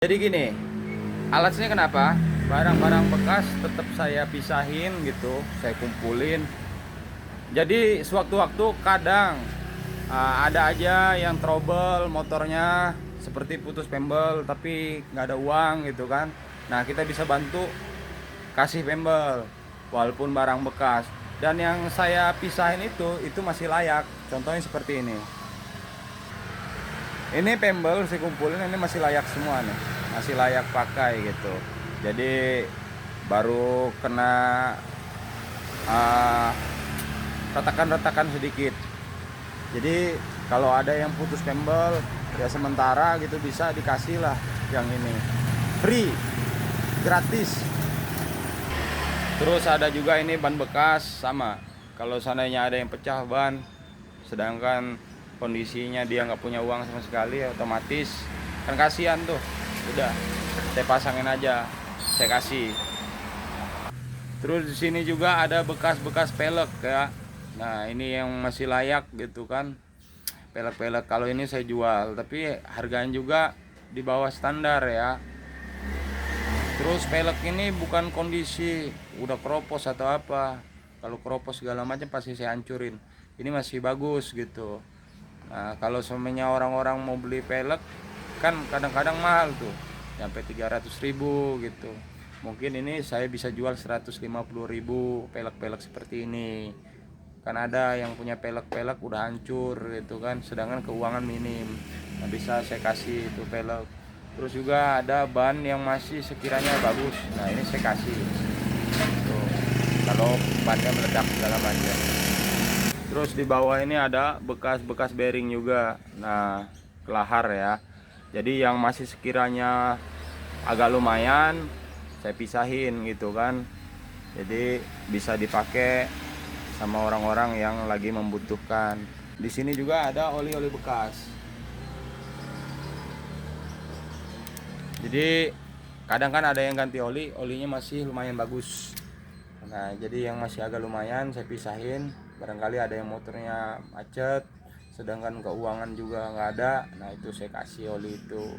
Jadi gini, alatnya kenapa? Barang-barang bekas tetap saya pisahin gitu, saya kumpulin. Jadi sewaktu-waktu kadang ada aja yang trouble motornya seperti putus pembel tapi nggak ada uang gitu kan. Nah kita bisa bantu kasih pembel walaupun barang bekas. Dan yang saya pisahin itu masih layak. Contohnya seperti ini. Ini pembel saya kumpulin, ini masih layak semua nih, masih layak pakai gitu. Jadi baru kena uh, retakan-retakan sedikit. Jadi kalau ada yang putus pembel ya sementara gitu bisa dikasih lah yang ini free, gratis. Terus ada juga ini ban bekas sama. Kalau seandainya ada yang pecah ban, sedangkan kondisinya dia nggak punya uang sama sekali, otomatis kan kasihan tuh. Udah, saya pasangin aja, saya kasih. Terus di sini juga ada bekas-bekas pelek ya. Nah ini yang masih layak gitu kan, pelek-pelek. Kalau ini saya jual, tapi harganya juga di bawah standar ya. Terus pelek ini bukan kondisi udah keropos atau apa. Kalau keropos segala macam pasti saya hancurin. Ini masih bagus gitu. Nah, kalau semuanya orang-orang mau beli pelek kan kadang-kadang mahal tuh, sampai 300.000 gitu. Mungkin ini saya bisa jual 150.000 pelek-pelek seperti ini. Kan ada yang punya pelek-pelek udah hancur gitu kan, sedangkan keuangan minim. Nah, bisa saya kasih itu pelek. Terus juga ada ban yang masih sekiranya bagus. Nah, ini saya kasih. Tuh. Kalau bannya meledak segala macam. Terus di bawah ini ada bekas-bekas bearing juga. Nah, kelahar ya. Jadi yang masih sekiranya agak lumayan saya pisahin gitu kan. Jadi bisa dipakai sama orang-orang yang lagi membutuhkan. Di sini juga ada oli-oli bekas. Jadi kadang kan ada yang ganti oli, olinya masih lumayan bagus. Nah, jadi yang masih agak lumayan saya pisahin. Barangkali ada yang motornya macet, sedangkan keuangan juga nggak ada. Nah, itu saya kasih oli itu.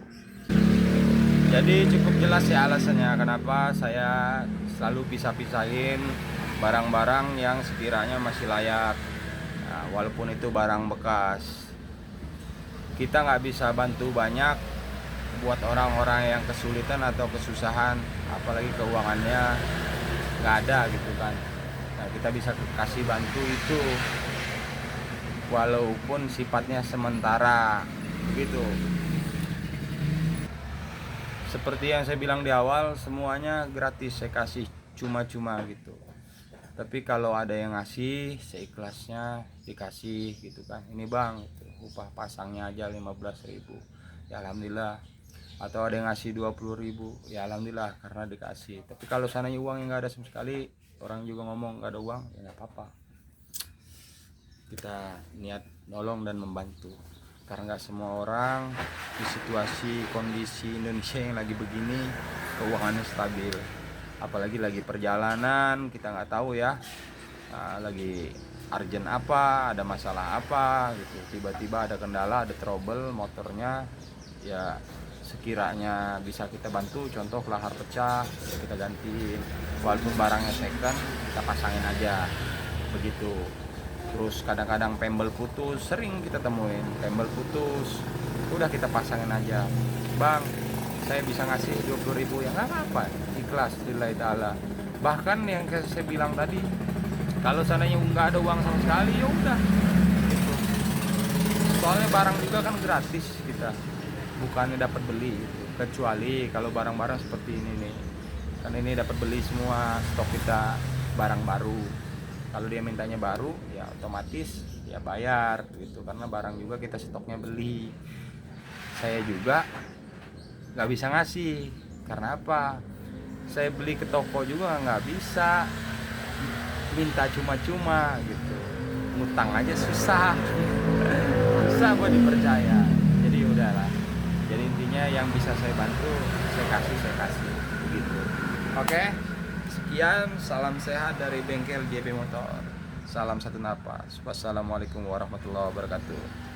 Jadi cukup jelas ya alasannya kenapa saya selalu bisa pisahin barang-barang yang sekiranya masih layak. Nah, walaupun itu barang bekas. Kita nggak bisa bantu banyak buat orang-orang yang kesulitan atau kesusahan, apalagi keuangannya nggak ada gitu kan. Nah, kita bisa kasih bantu itu walaupun sifatnya sementara begitu. Seperti yang saya bilang di awal, semuanya gratis saya kasih, cuma-cuma gitu. Tapi kalau ada yang ngasih seikhlasnya dikasih gitu kan. Ini bang gitu, upah pasangnya aja 15.000, ya alhamdulillah. Atau ada yang ngasih 20.000, ya alhamdulillah karena dikasih. Tapi kalau sananya uang yang nggak ada sama sekali, orang juga ngomong nggak ada uang, ya nggak apa-apa. Kita niat nolong dan membantu, karena nggak semua orang di situasi kondisi Indonesia yang lagi begini keuangannya stabil. Apalagi lagi perjalanan, kita nggak tahu ya, lagi urgent apa, ada masalah apa gitu, tiba-tiba ada kendala, ada trouble motornya, ya sekiranya bisa kita bantu, contoh kelahar pecah ya kita gantiin, walaupun barangnya second kita pasangin aja begitu. Terus kadang-kadang pembel putus, sering kita temuin pembel putus, udah kita pasangin aja. Bang, saya bisa ngasih 20.000, ya nggak apa-apa, ikhlas lillahi ta'ala. Bahkan yang saya bilang tadi, kalau seandainya nggak ada uang sama sekali ya udah gitu. Soalnya barang juga kan gratis, kita bukannya dapat beli gitu. Kecuali kalau barang-barang seperti ini nih, kan ini dapat beli semua, stok kita barang baru. Kalau dia mintanya baru ya otomatis ya bayar gitu, karena barang juga kita stoknya beli. Saya juga nggak bisa ngasih, karena apa, saya beli ke toko juga nggak bisa minta cuma-cuma gitu, ngutang aja susah. Susah buat dipercaya. Jadi udahlah, jadi intinya yang bisa saya bantu saya kasih begitu. Oke, sekian, salam sehat dari bengkel JB Motor. Salam satu napas. Wassalamualaikum warahmatullahi wabarakatuh.